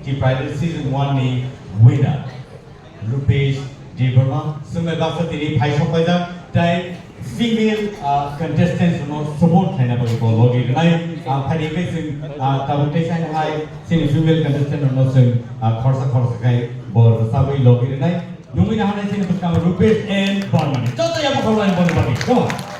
Tipra season 1 ni winner Rupesh Debbarma sungai baksa tini phaikha paida tai female contestants no support thaina bagi bologi nai phani ke sing tabute sang hai sing female contestant no sing khorsa kai bol sabai logi nai nungui na hanai sing buka Rupesh and Barman jota ya bakalan bol bagi come on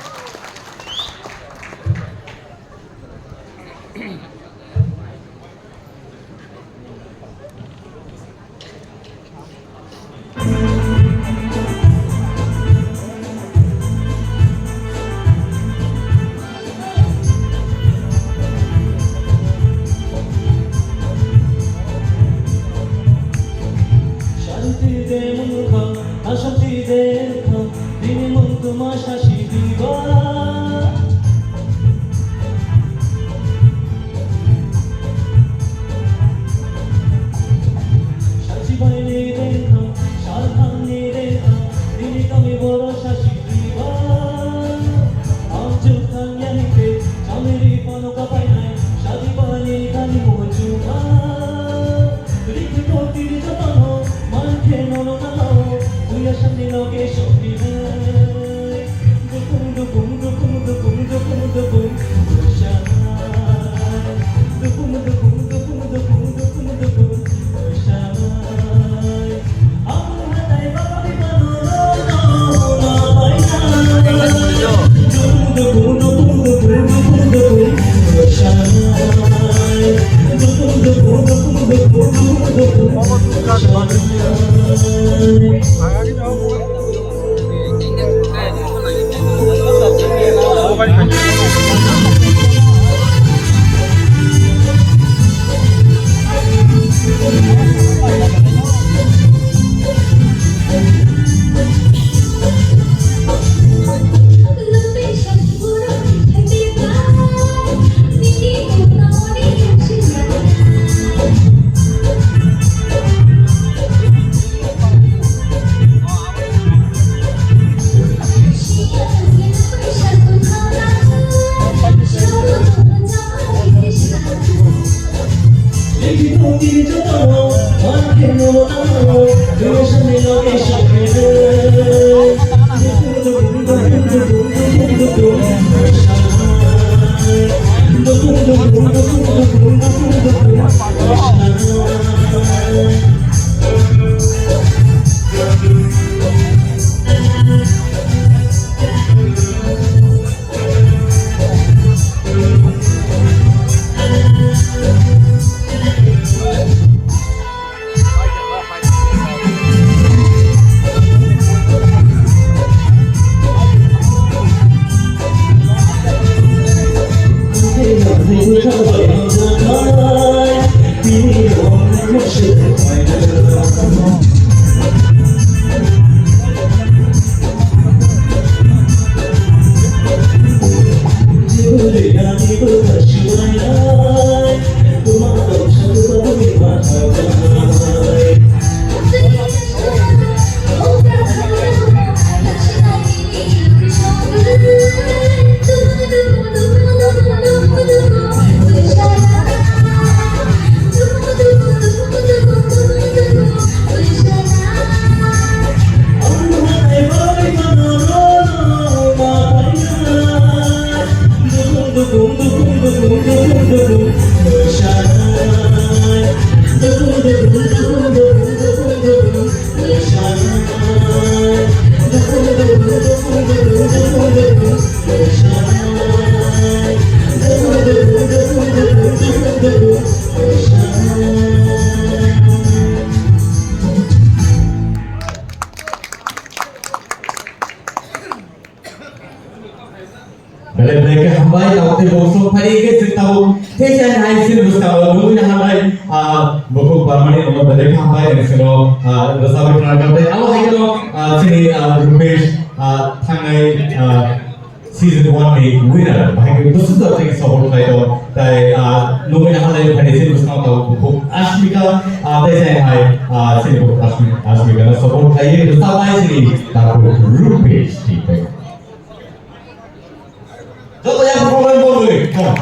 Buku permanen untuk balik sampai dari sini, bersama dengan kami. Kalau kita sini Rupesh thangai season 1 ni winner, bahagia itu sudah kita support lagi. Tapi nunggu yang ada di sini bersama buku Ashmika, tapi saya sini buku Ashmika support lagi bersama sini tahu Rupesh Debbarma. Jatuh yang performan boleh, come.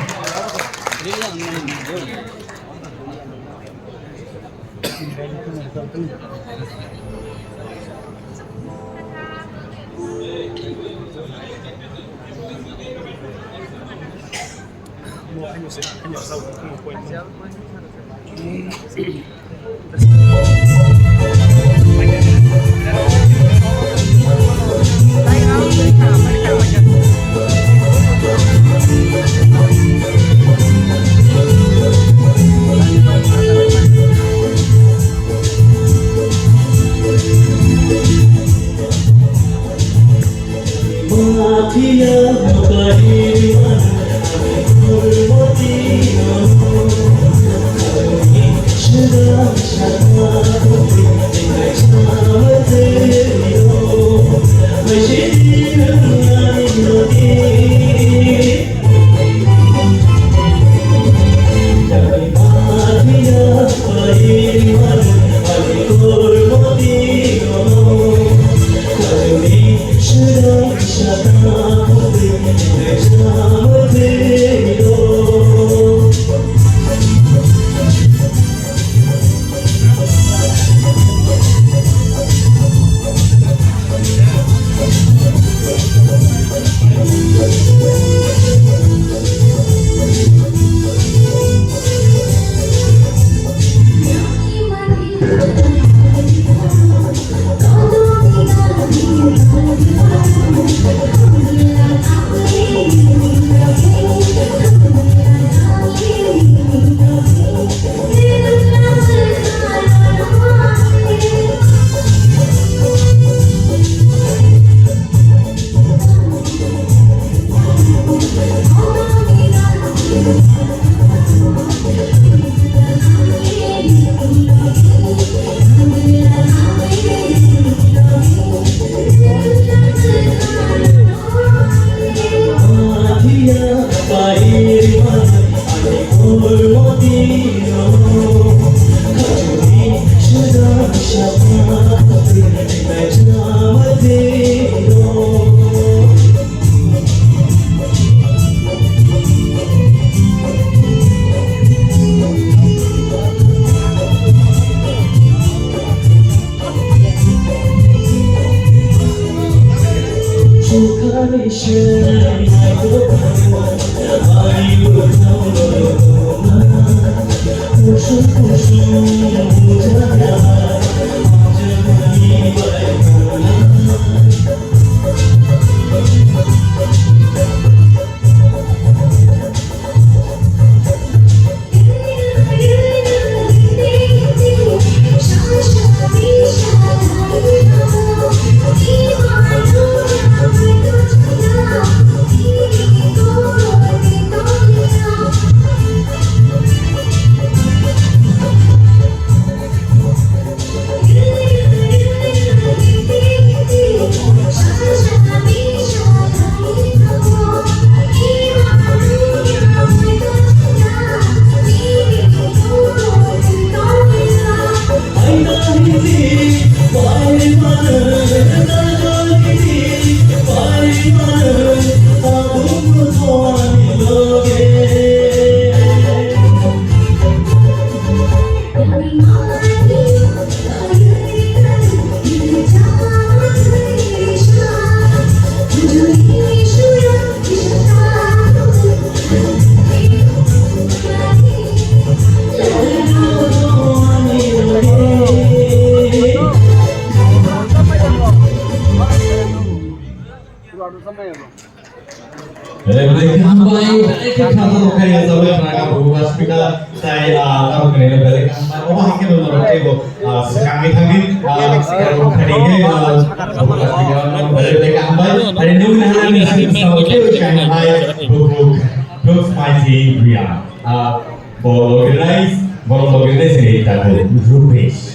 Rupesh.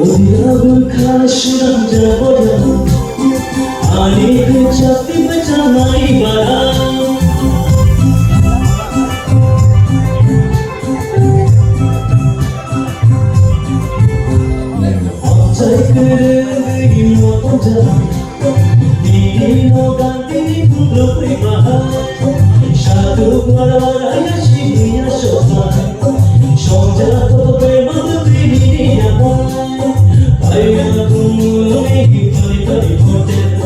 어디라고 가시랑 잡아야 아니 그 잡히 뱉잖아 이 바람 어차피 그래 이 모든 자 니 너가 니 부드럽게 봐 샤도 말아야 시야 쇼파 손자 또 배만 그리냐 바야 구문이 파리 호텔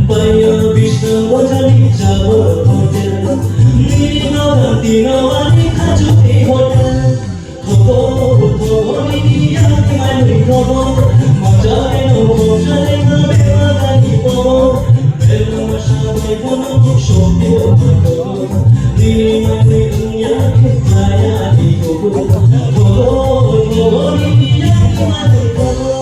바야 비싼 원자리 잡아 호텔 니 너가 니 너와 니 가족이 호텔 도도 니 이야기만 믿어도 먼저에 놓고 전에 너 배워가 이뻐 배워 샤워에 보는 쇼핑을 하고 니만 내 응약해 나야 이거고 도도 니 이야기만 믿어도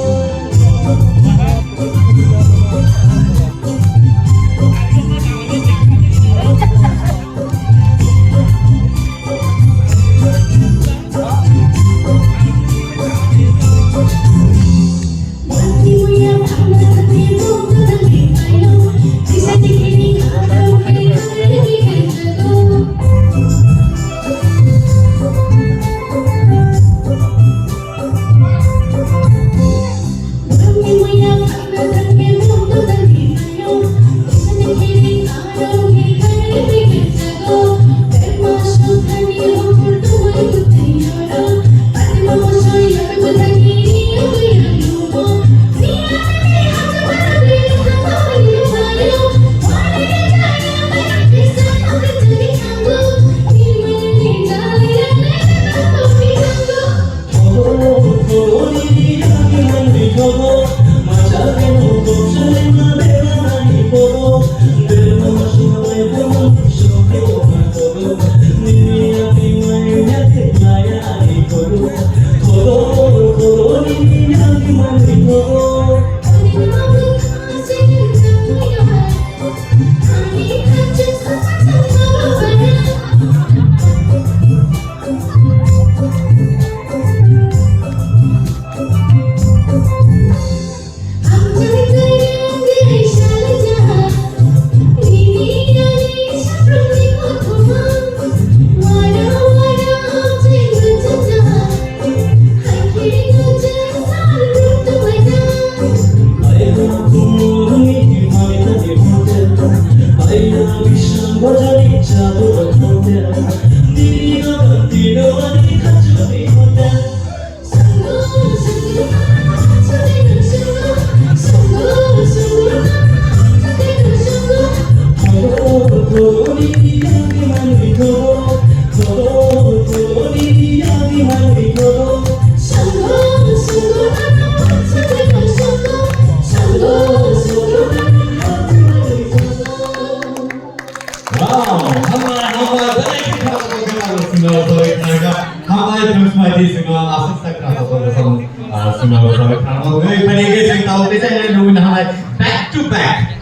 back to back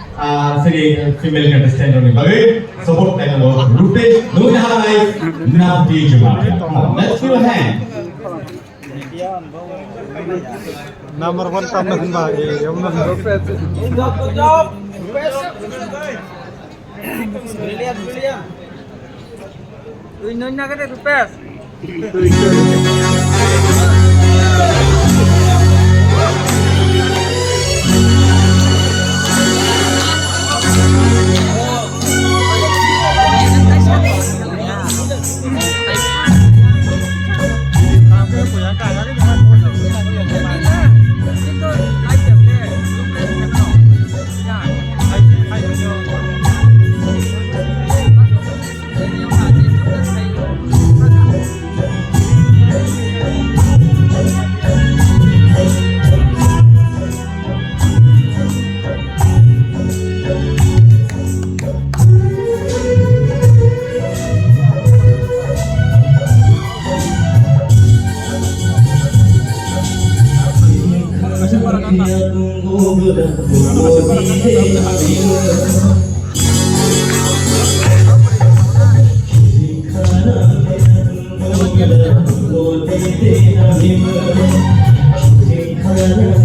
female contestant on the support like Rupesh Debbarma. Let's give a hand. Number 1 tambahan ba? Good job. Brilliant. Tuloy na kita, Rupesh. Hãy subscribe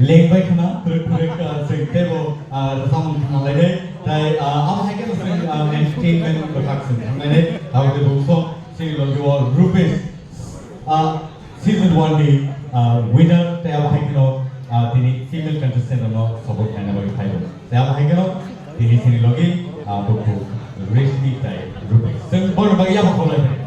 लेंबाय थाना track सेक्टेबो सामन थांलायनाय ताय आम हायके entertainment production थांलायनाय हावदे बुसो single Rupesh season 1 नि winner ताय आम हायके दिनै फीमेल कंटेस्टेंट नो सपोर्ट खाना बागै फाइल ताय आम हायके दिनै सिनि लगे बखौ रेसनि ताय रुपेश जों बर बागै आम खावलायबाय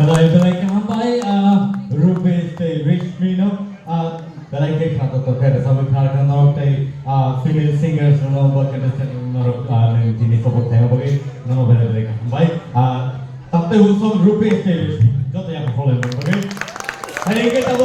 Balay kahampai Rupesh Debbarma Balay ke khata to kaya sabi khara narok tay female singers ba contestant narok jini support tayo bagi nama balay kahampai tapte usam Rupesh Debbarma joto yang follow bagi hari kita